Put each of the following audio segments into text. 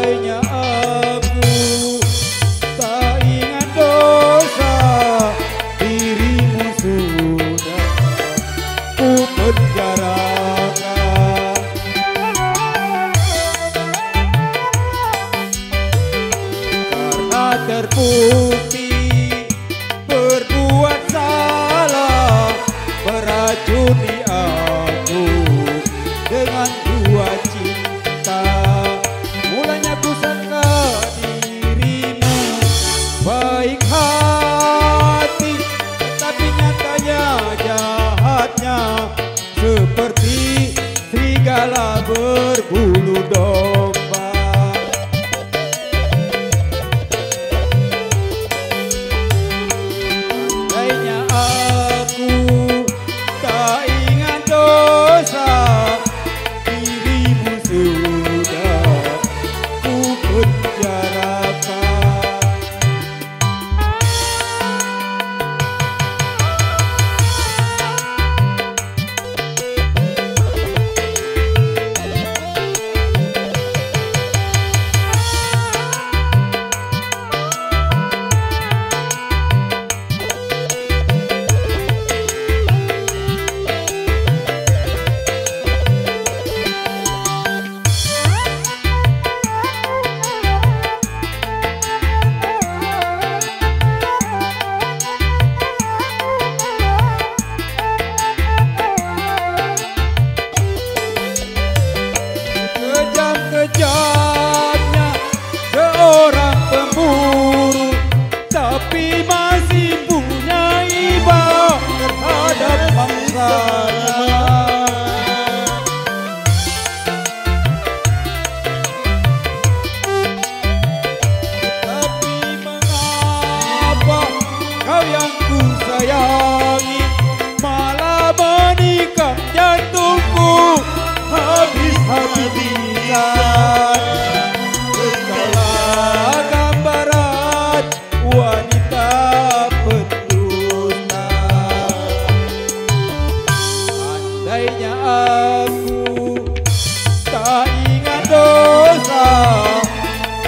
Andainya aku tak ingat dosa, dirimu sudah ku penjarakan. Karena terbukti berbuat salah, meracuni aku dengan dua cinta. Mulanya ku sangka dirimu baik hati, tapi nyatanya jahatnya seperti serigala berbulu domba. Andainya aku tak ingat dosa, dirimu sudah ku penjarakan. Kejamnya seorang pemburu, tapi masih punya iba terhadap mangsanya. Tapi mengapa kau yang ku sayangi malah menikam jantungku habis-habisan? Engkaulah gambaran wanita pendusta. Andainya aku tak ingat dosa,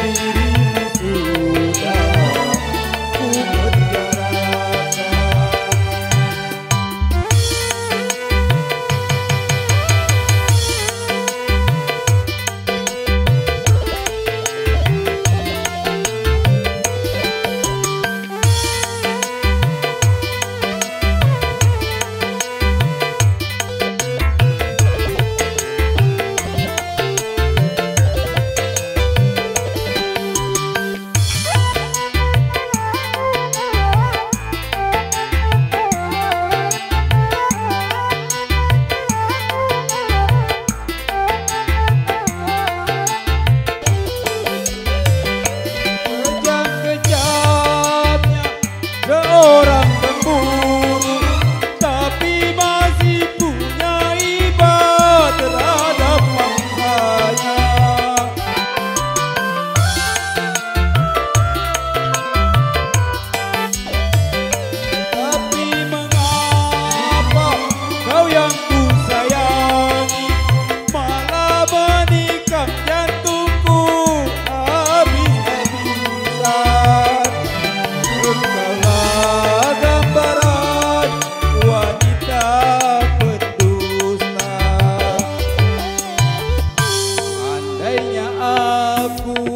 dirimu sudah ku penjarakan. Seorang pemburu, tapi masih punya iba terhadap mangsanya. Tapi mengapa kau yang ku sayangi malah menikam jantungku habis-habisan? Engkaulah gambaran wanita pendusta. Andainya aku